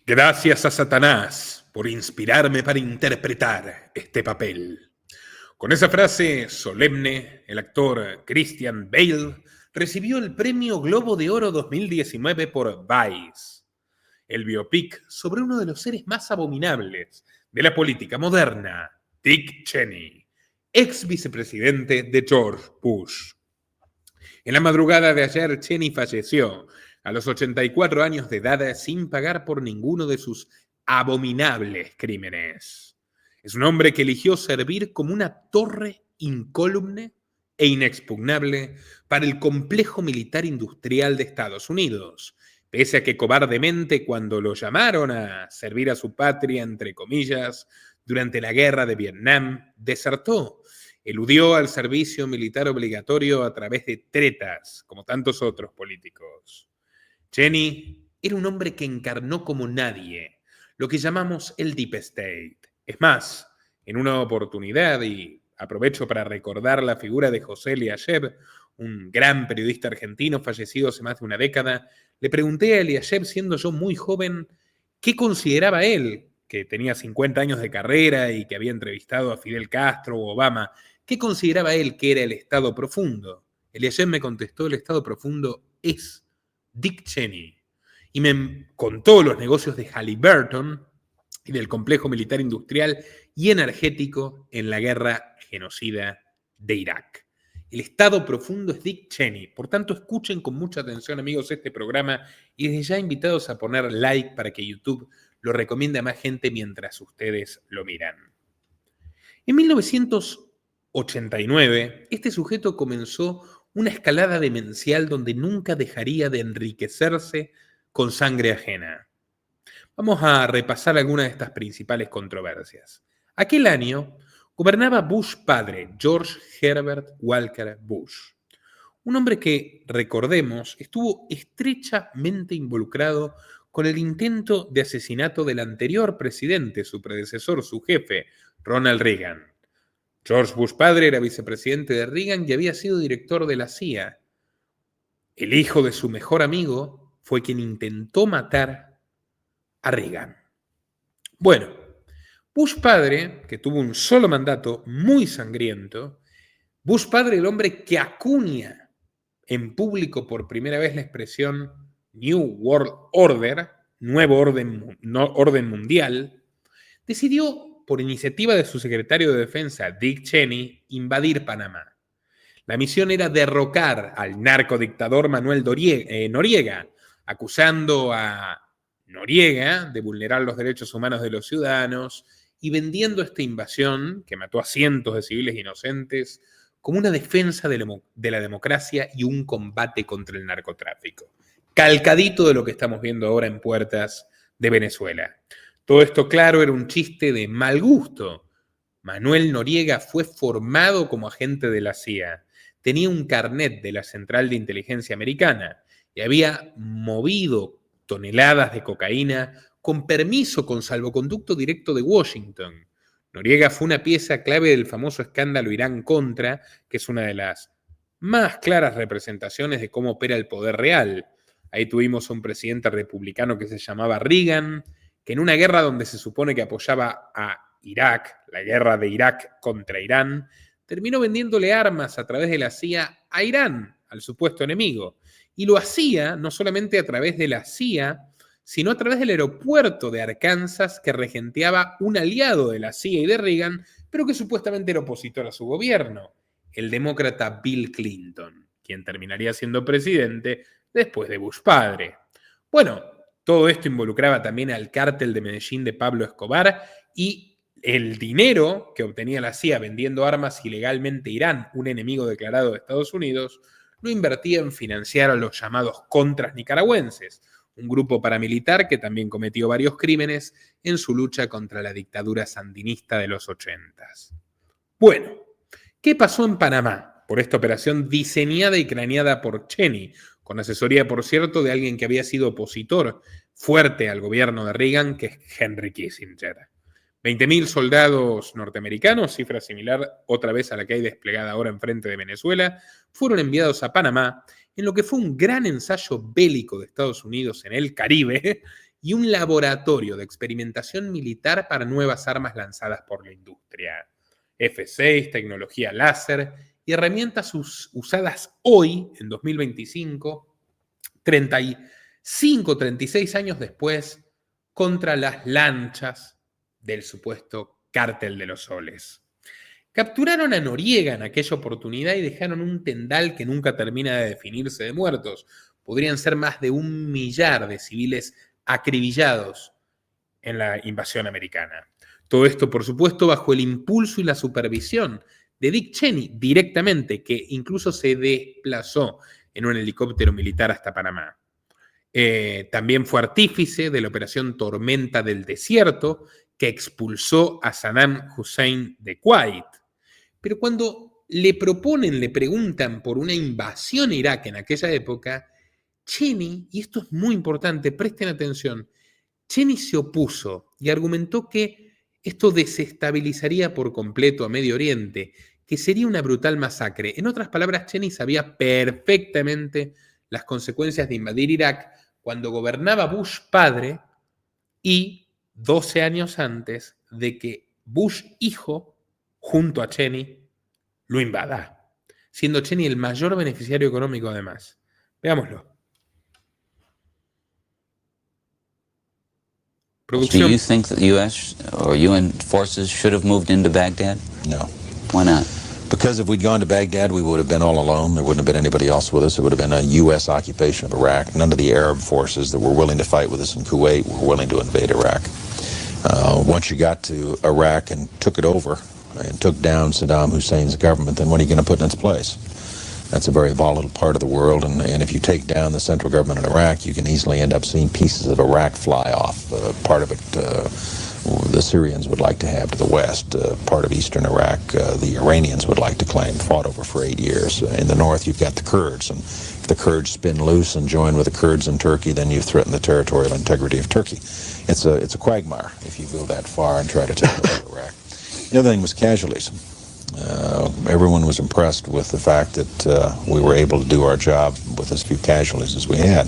Gracias a Satanás por inspirarme para interpretar este papel. Con esa frase solemne, el actor Christian Bale recibió el premio Globo de Oro 2019 por Vice, el biopic sobre uno de los seres más abominables de la política moderna, Dick Cheney, ex vicepresidente de George Bush. En la madrugada de ayer, Cheney falleció a los 84 años de edad sin pagar por ninguno de sus abominables crímenes. Es un hombre que eligió servir como una torre incólume e inexpugnable para el complejo militar industrial de Estados Unidos, pese a que cobardemente cuando lo llamaron a servir a su patria, entre comillas, durante la guerra de Vietnam, desertó. Eludió al servicio militar obligatorio a través de tretas, como tantos otros políticos. Cheney era un hombre que encarnó como nadie lo que llamamos el Deep State. Es más, en una oportunidad, y aprovecho para recordar la figura de José Eliashev, un gran periodista argentino fallecido hace más de una década, le pregunté a Eliashev, siendo yo muy joven, qué consideraba él, que tenía 50 años de carrera y que había entrevistado a Fidel Castro o Obama, ¿qué consideraba él que era el Estado profundo? Eliashev me contestó: el Estado profundo es Dick Cheney. Y me contó los negocios de Halliburton y del complejo militar industrial y energético en la guerra genocida de Irak. El Estado profundo es Dick Cheney. Por tanto, escuchen con mucha atención, amigos, este programa y desde ya invitados a poner like para que YouTube lo recomiende a más gente mientras ustedes lo miran. En 1989, este sujeto comenzó una escalada demencial donde nunca dejaría de enriquecerse con sangre ajena. Vamos a repasar algunas de estas principales controversias. Aquel año gobernaba Bush padre, George Herbert Walker Bush. Un hombre que, recordemos, estuvo estrechamente involucrado con el intento de asesinato del anterior presidente, su predecesor, su jefe, Ronald Reagan. George Bush padre era vicepresidente de Reagan y había sido director de la CIA. El hijo de su mejor amigo fue quien intentó matar a Reagan. Bueno, Bush padre, que tuvo un solo mandato muy sangriento, Bush padre, el hombre que acuña en público por primera vez la expresión New World Order, nuevo orden mundial, decidió, por iniciativa de su secretario de Defensa, Dick Cheney, invadir Panamá. La misión era derrocar al narcodictador Manuel Noriega, acusando a Noriega de vulnerar los derechos humanos de los ciudadanos y vendiendo esta invasión, que mató a cientos de civiles inocentes, como una defensa de la democracia y un combate contra el narcotráfico. Calcadito de lo que estamos viendo ahora en puertas de Venezuela. Todo esto, claro, era un chiste de mal gusto. Manuel Noriega fue formado como agente de la CIA, tenía un carnet de la Central de Inteligencia Americana y había movido toneladas de cocaína con permiso, con salvoconducto directo de Washington. Noriega fue una pieza clave del famoso escándalo Irán-Contra, que es una de las más claras representaciones de cómo opera el poder real. Ahí tuvimos a un presidente republicano que se llamaba Reagan, que en una guerra donde se supone que apoyaba a Irak, la guerra de Irak contra Irán, terminó vendiéndole armas a través de la CIA a Irán, al supuesto enemigo. Y lo hacía no solamente a través de la CIA, sino a través del aeropuerto de Arkansas que regenteaba un aliado de la CIA y de Reagan, pero que supuestamente era opositor a su gobierno, el demócrata Bill Clinton, quien terminaría siendo presidente después de Bush padre. Bueno, todo esto involucraba también al cártel de Medellín de Pablo Escobar y el dinero que obtenía la CIA vendiendo armas ilegalmente a Irán, un enemigo declarado de Estados Unidos, lo invertía en financiar a los llamados contras nicaragüenses, un grupo paramilitar que también cometió varios crímenes en su lucha contra la dictadura sandinista de los 80s. Bueno, ¿qué pasó en Panamá por esta operación diseñada y craneada por Cheney, con asesoría, por cierto, de alguien que había sido opositor fuerte al gobierno de Reagan, que es Henry Kissinger? 20.000 soldados norteamericanos, cifra similar otra vez a la que hay desplegada ahora enfrente de Venezuela, fueron enviados a Panamá en lo que fue un gran ensayo bélico de Estados Unidos en el Caribe y un laboratorio de experimentación militar para nuevas armas lanzadas por la industria. F-6, tecnología láser y herramientas usadas hoy, en 2025, 35, 36 años después, contra las lanchas del supuesto cártel de los soles. Capturaron a Noriega en aquella oportunidad y dejaron un tendal que nunca termina de definirse de muertos. Podrían ser más de 1 millar de civiles acribillados en la invasión americana. Todo esto, por supuesto, bajo el impulso y la supervisión de Dick Cheney directamente, que incluso se desplazó en un helicóptero militar hasta Panamá. También fue artífice de la operación Tormenta del Desierto, que expulsó a Saddam Hussein de Kuwait. Pero cuando le preguntan por una invasión a Irak en aquella época, Cheney, y esto es muy importante, presten atención, Cheney se opuso y argumentó que esto desestabilizaría por completo a Medio Oriente, que sería una brutal masacre. En otras palabras, Cheney sabía perfectamente las consecuencias de invadir Irak cuando gobernaba Bush padre y 12 años antes de que Bush hijo, junto a Cheney, lo invada, siendo Cheney el mayor beneficiario económico además. Veámoslo. Do you think that the U.S. or UN forces should have moved into Baghdad? No. Why not? Because if we'd gone to Baghdad, we would have been all alone. There wouldn't have been anybody else with us. It would have been a U.S. occupation of Iraq. None of the Arab forces that were willing to fight with us in Kuwait were willing to invade Iraq. Once you got to Iraq and took it over and took down Saddam Hussein's government, then what are you going to put in its place? That's a very volatile part of the world, and if you take down the central government in Iraq, you can easily end up seeing pieces of Iraq fly off. Part of it the Syrians would like to have to the west. Part of eastern Iraq the Iranians would like to claim, fought over for 8 years. In the north, you've got the Kurds, and if the Kurds spin loose and join with the Kurds in Turkey, then you've threatened the territorial integrity of Turkey. It's a quagmire if you go that far and try to take over Iraq. The other thing was casualties. Everyone was impressed with the fact that we were able to do our job with as few casualties as we had.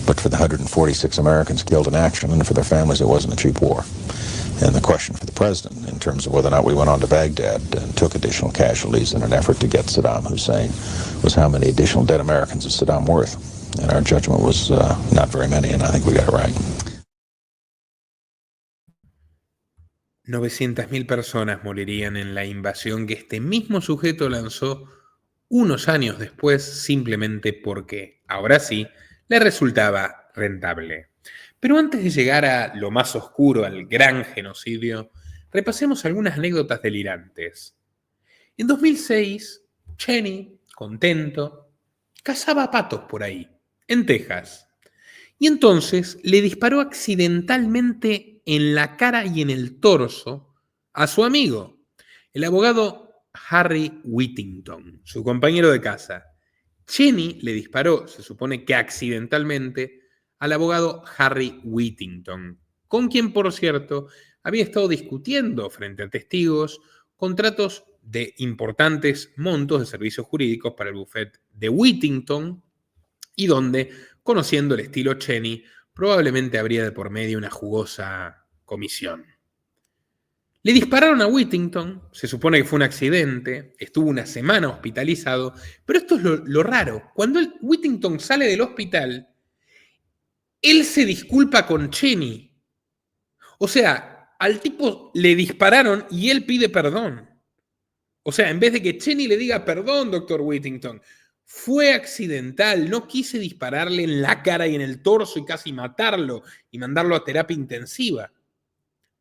But for the 146 Americans killed in action and for their families, it wasn't a cheap war. And the question for the president, in terms of whether or not we went on to Baghdad and took additional casualties in an effort to get Saddam Hussein, was how many additional dead Americans is Saddam worth? And our judgment was not very many, and I think we got it right. 900.000 personas morirían en la invasión que este mismo sujeto lanzó unos años después simplemente porque, ahora sí, le resultaba rentable. Pero antes de llegar a lo más oscuro, al gran genocidio, repasemos algunas anécdotas delirantes. En 2006, Cheney, contento, cazaba patos por ahí, en Texas. Y entonces le disparó accidentalmente en la cara y en el torso a su amigo, el abogado Harry Whittington, su compañero de casa. Cheney le disparó, se supone que accidentalmente, al abogado Harry Whittington, con quien, por cierto, había estado discutiendo frente a testigos contratos de importantes montos de servicios jurídicos para el bufete de Whittington y donde, conociendo el estilo Cheney, probablemente habría de por medio una jugosa comisión. Le dispararon a Whittington, se supone que fue un accidente, estuvo una semana hospitalizado, pero esto es lo raro. Cuando Whittington sale del hospital, él se disculpa con Cheney. O sea, al tipo le dispararon y él pide perdón. O sea, en vez de que Cheney le diga perdón, doctor Whittington, fue accidental, no quise dispararle en la cara y en el torso y casi matarlo y mandarlo a terapia intensiva.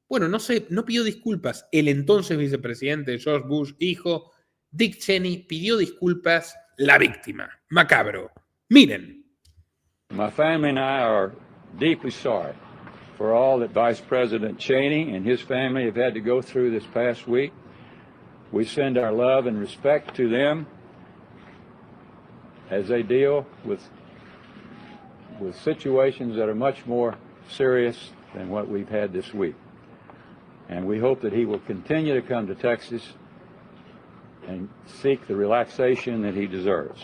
Bueno, no pidió disculpas. El entonces vicepresidente George Bush, hijo, Dick Cheney, pidió disculpas la víctima. Macabro. Miren. My family and I are deeply sorry for all that Vice President Cheney and his family have had to go through this past week. We send our love and respect to them as they deal with situations that are much more serious than what we've had this week. And we hope that he will continue to come to Texas and seek the relaxation that he deserves.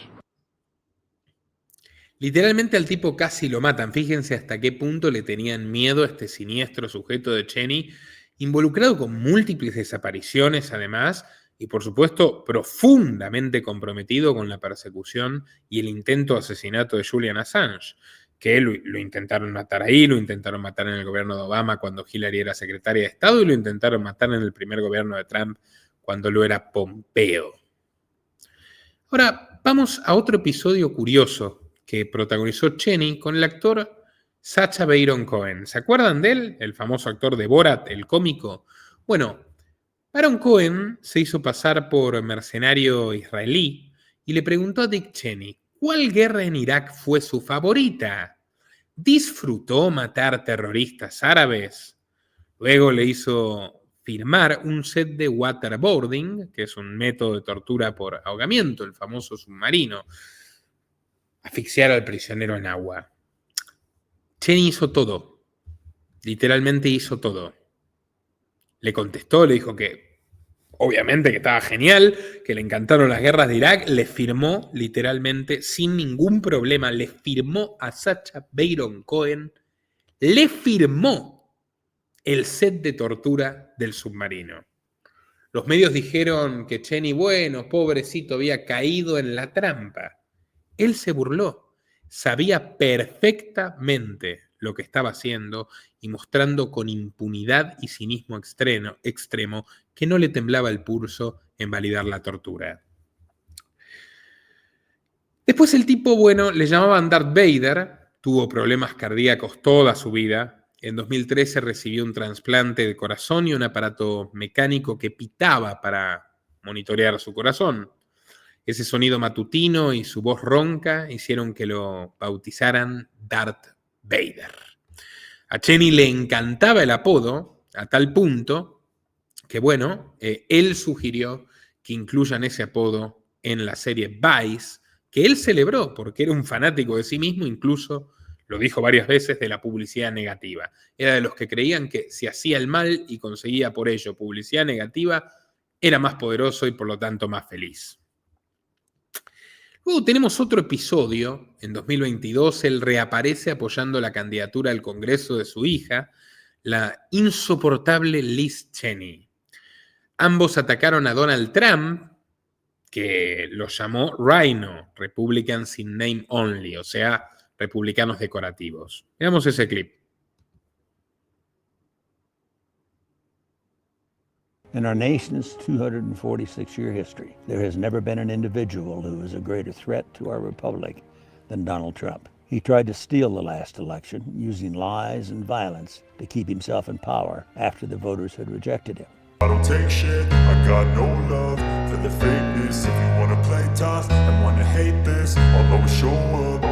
Literalmente al tipo casi lo matan. Fíjense hasta qué punto le tenían miedo a este siniestro sujeto de Cheney, involucrado con múltiples desapariciones además, y por supuesto profundamente comprometido con la persecución y el intento de asesinato de Julian Assange, que lo intentaron matar ahí, lo intentaron matar en el gobierno de Obama cuando Hillary era secretaria de Estado y lo intentaron matar en el primer gobierno de Trump cuando lo era Pompeo. Ahora, vamos a otro episodio curioso que protagonizó Cheney con el actor Sacha Baron Cohen. ¿Se acuerdan de él? El famoso actor de Borat, el cómico. Bueno, Baron Cohen se hizo pasar por mercenario israelí y le preguntó a Dick Cheney, ¿cuál guerra en Irak fue su favorita? ¿Disfrutó matar terroristas árabes? Luego le hizo firmar un set de waterboarding, que es un método de tortura por ahogamiento, el famoso submarino. Asfixiar al prisionero en agua. Cheney hizo todo. Literalmente hizo todo. Le contestó, le dijo que obviamente que estaba genial, que le encantaron las guerras de Irak, le firmó literalmente sin ningún problema, le firmó a Sacha Baron Cohen, le firmó el set de tortura del submarino. Los medios dijeron que Cheney, bueno, pobrecito, había caído en la trampa. Él se burló, sabía perfectamente lo que estaba haciendo y mostrando con impunidad y cinismo extremo que no le temblaba el pulso en validar la tortura. Después el tipo, bueno, le llamaban Darth Vader, tuvo problemas cardíacos toda su vida. En 2013 recibió un trasplante de corazón y un aparato mecánico que pitaba para monitorear su corazón. Ese sonido matutino y su voz ronca hicieron que lo bautizaran Darth Vader. A Cheney le encantaba el apodo a tal punto que, bueno, él sugirió que incluyan ese apodo en la serie Vice, que él celebró porque era un fanático de sí mismo, incluso lo dijo varias veces, de la publicidad negativa. Era de los que creían que si hacía el mal y conseguía por ello publicidad negativa, era más poderoso y por lo tanto más feliz. Luego tenemos otro episodio, en 2022 él reaparece apoyando la candidatura al Congreso de su hija, la insoportable Liz Cheney. Ambos atacaron a Donald Trump, que los llamó Rhino, Republicans in Name Only, o sea, republicanos decorativos. Veamos ese clip. In our nation's 246-year history, there has never been an individual who is a greater threat to our republic than Donald Trump. He tried to steal the last election using lies and violence to keep himself in power after the voters had rejected him. I don't take shit, I got no love for the fakeness. If you wanna play tough and wanna hate this, I'll always show up.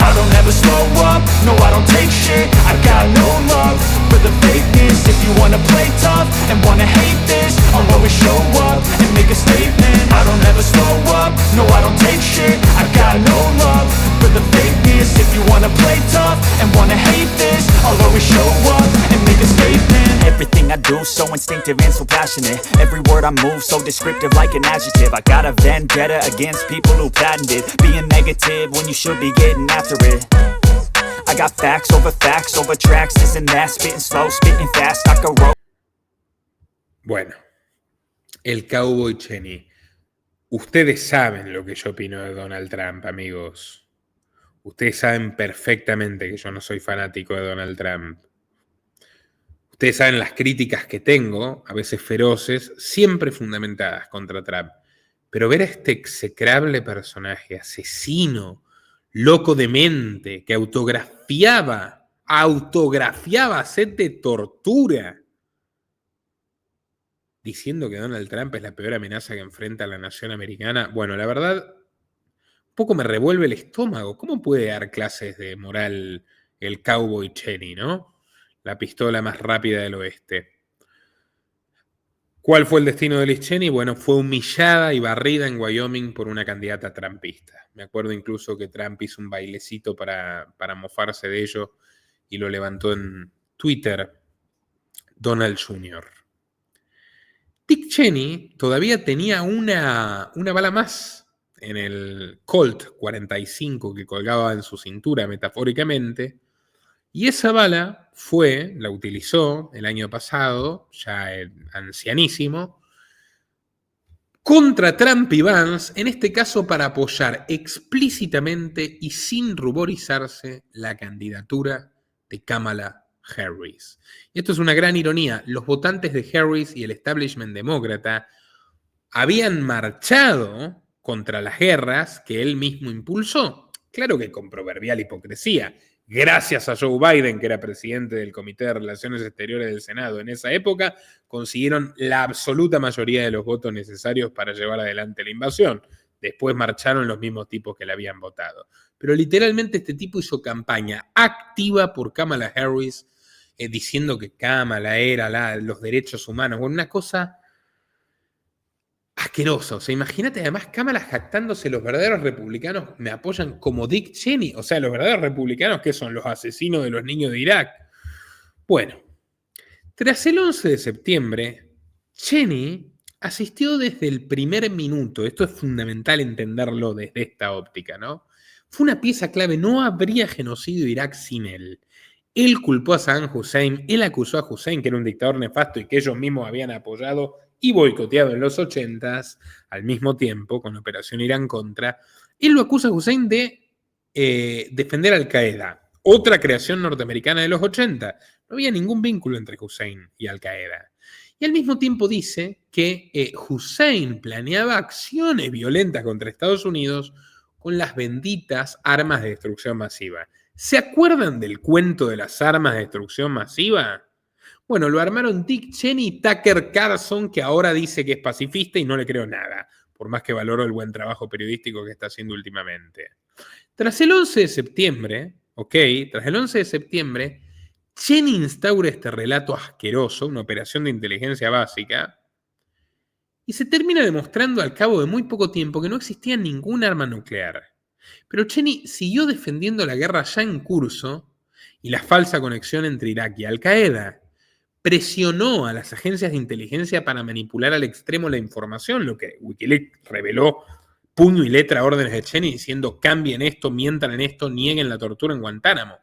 I don't ever slow up, no I don't take shit. I got no love for the fakeness. If you wanna play tough and wanna hate this, I'll always show up and make a statement. I don't ever slow up, no I don't take shit. I got no love for the fakeness. If you wanna play tough and wanna hate this, I'll always show up and make a statement. Everything I do so instinctive and so passionate. Every word I move so descriptive like an adjective. I got a vendetta against people who patented being negative when you should be getting after it. I got facts over tracks, this and that. Spitting slow, spitting fast, I could roll. Bueno, el Cowboy Cheney. Ustedes saben lo que yo opino de Donald Trump, amigos. Ustedes saben perfectamente que yo no soy fanático de Donald Trump. Ustedes saben las críticas que tengo, a veces feroces, siempre fundamentadas contra Trump. Pero ver a este execrable personaje, asesino, loco de mente, que autografiaba set de tortura, diciendo que Donald Trump es la peor amenaza que enfrenta a la nación americana, bueno, la verdad, un poco me revuelve el estómago. ¿Cómo puede dar clases de moral el Cowboy Cheney, no? La pistola más rápida del oeste. ¿Cuál fue el destino de Liz Cheney? Bueno, fue humillada y barrida en Wyoming por una candidata trumpista. Me acuerdo incluso que Trump hizo un bailecito para mofarse de ello y lo levantó en Twitter Donald Jr. Dick Cheney todavía tenía una bala más en el Colt 45 que colgaba en su cintura metafóricamente, y esa bala la utilizó el año pasado, ya ancianísimo, contra Trump y Vance, en este caso para apoyar explícitamente y sin ruborizarse la candidatura de Kamala Harris. Y esto es una gran ironía. Los votantes de Harris y el establishment demócrata habían marchado contra las guerras que él mismo impulsó. Claro que con proverbial hipocresía. Gracias a Joe Biden, que era presidente del Comité de Relaciones Exteriores del Senado en esa época, consiguieron la absoluta mayoría de los votos necesarios para llevar adelante la invasión. Después marcharon los mismos tipos que le habían votado. Pero literalmente este tipo hizo campaña activa por Kamala Harris, diciendo que Kamala era los derechos humanos. Bueno, una cosa asquerosa. O sea, imagínate además Kamala jactándose, los verdaderos republicanos me apoyan como Dick Cheney. O sea, los verdaderos republicanos que son los asesinos de los niños de Irak. Bueno, tras el 11 de septiembre, Cheney asistió desde el primer minuto. Esto es fundamental entenderlo desde esta óptica, ¿no? Fue una pieza clave. No habría genocidio de Irak sin él. Él culpó a Saddam Hussein, él acusó a Hussein, que era un dictador nefasto y que ellos mismos habían apoyado y boicoteado en los 80s, al mismo tiempo, con la Operación Irán Contra. Él lo acusa a Hussein de defender a Al-Qaeda, otra creación norteamericana de los 80. No había ningún vínculo entre Hussein y Al-Qaeda. Y al mismo tiempo dice que Hussein planeaba acciones violentas contra Estados Unidos con las benditas armas de destrucción masiva. ¿Se acuerdan del cuento de las armas de destrucción masiva? Bueno, lo armaron Dick Cheney y Tucker Carlson, que ahora dice que es pacifista y no le creo nada, por más que valoro el buen trabajo periodístico que está haciendo últimamente. Tras el 11 de septiembre, Cheney instaura este relato asqueroso, una operación de inteligencia básica, y se termina demostrando al cabo de muy poco tiempo que no existía ningún arma nuclear. Pero Cheney siguió defendiendo la guerra ya en curso y la falsa conexión entre Irak y Al-Qaeda. Presionó a las agencias de inteligencia para manipular al extremo la información, lo que Wikileaks reveló puño y letra a órdenes de Cheney diciendo cambien esto, mientan en esto, nieguen la tortura en Guantánamo.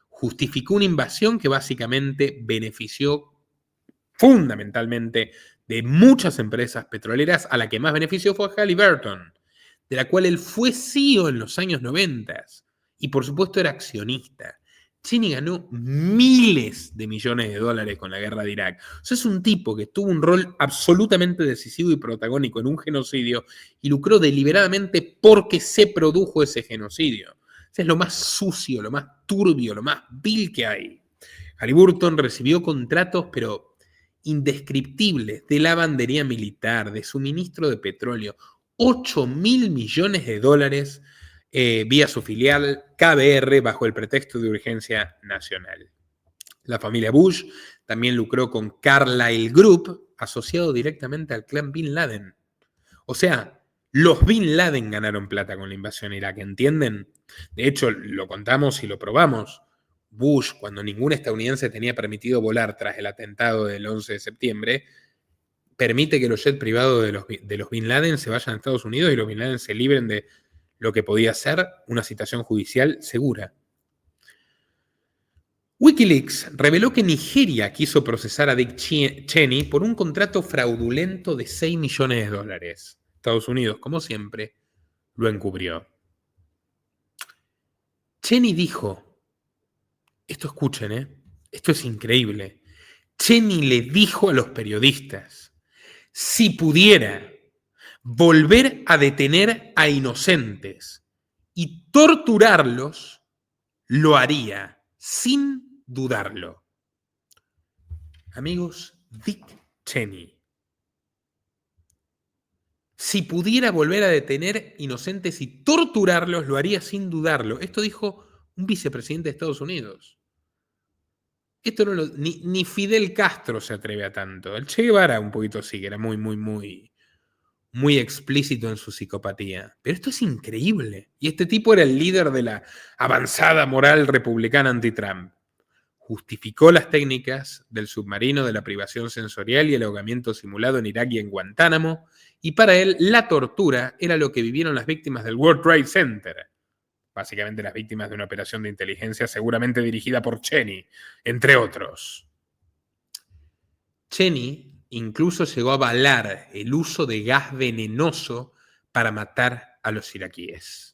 Justificó una invasión que básicamente benefició fundamentalmente de muchas empresas petroleras. A la que más benefició fue Halliburton, de la cual él fue CEO en los años 90 y por supuesto era accionista. Cheney ganó miles de millones de dólares con la guerra de Irak. O sea, es un tipo que tuvo un rol absolutamente decisivo y protagónico en un genocidio y lucró deliberadamente porque se produjo ese genocidio. O sea, es lo más sucio, lo más turbio, lo más vil que hay. Halliburton recibió contratos, pero indescriptibles, de lavandería militar, de suministro de petróleo, 8.000 millones de dólares vía su filial KBR bajo el pretexto de urgencia nacional. La familia Bush también lucró con Carlyle Group, asociado directamente al clan Bin Laden. O sea, los Bin Laden ganaron plata con la invasión a Irak, ¿entienden? De hecho, lo contamos y lo probamos. Bush, cuando ningún estadounidense tenía permitido volar tras el atentado del 11 de septiembre, permite que los jets privados de los Bin Laden se vayan a Estados Unidos y los Bin Laden se libren de lo que podía ser una citación judicial segura. Wikileaks reveló que Nigeria quiso procesar a Dick Cheney por un contrato fraudulento de $6 millones. Estados Unidos, como siempre, lo encubrió. Cheney dijo, esto escuchen, esto es increíble. Cheney le dijo a los periodistas, si pudiera volver a detener a inocentes y torturarlos, lo haría, sin dudarlo. Amigos, Dick Cheney. Si pudiera volver a detener inocentes y torturarlos, lo haría sin dudarlo. Esto dijo un vicepresidente de Estados Unidos. Esto no ni Fidel Castro se atreve a tanto. El Che Guevara un poquito sí, que era muy explícito en su psicopatía. Pero esto es increíble. Y este tipo era el líder de la avanzada moral republicana anti-Trump. justificó las técnicas del submarino de la privación sensorial y el ahogamiento simulado en Irak y en Guantánamo, y para él la tortura era lo que vivieron las víctimas del World Trade Center, básicamente las víctimas de una operación de inteligencia seguramente dirigida por Cheney, entre otros. Cheney incluso llegó a avalar el uso de gas venenoso para matar a los iraquíes.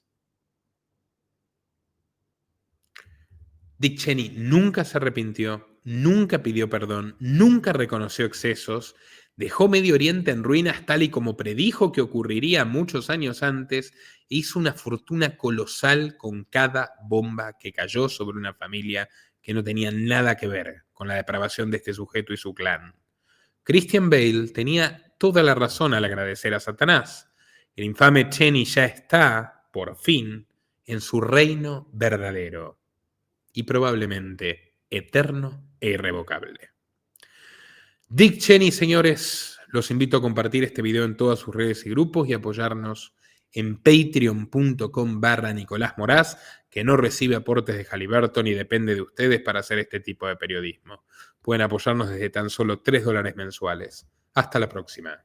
Dick Cheney nunca se arrepintió, nunca pidió perdón, nunca reconoció excesos, dejó Medio Oriente en ruinas tal y como predijo que ocurriría muchos años antes e hizo una fortuna colosal con cada bomba que cayó sobre una familia que no tenía nada que ver con la depravación de este sujeto y su clan. Christian Bale tenía toda la razón al agradecer a Satanás. El infame Cheney ya está, por fin, en su reino verdadero y probablemente eterno e irrevocable. Dick Cheney, señores, los invito a compartir este video en todas sus redes y grupos y apoyarnos en patreon.com/Nicolás Moraz, que no recibe aportes de Halliburton y depende de ustedes para hacer este tipo de periodismo. Pueden apoyarnos desde tan solo $3 mensuales. Hasta la próxima.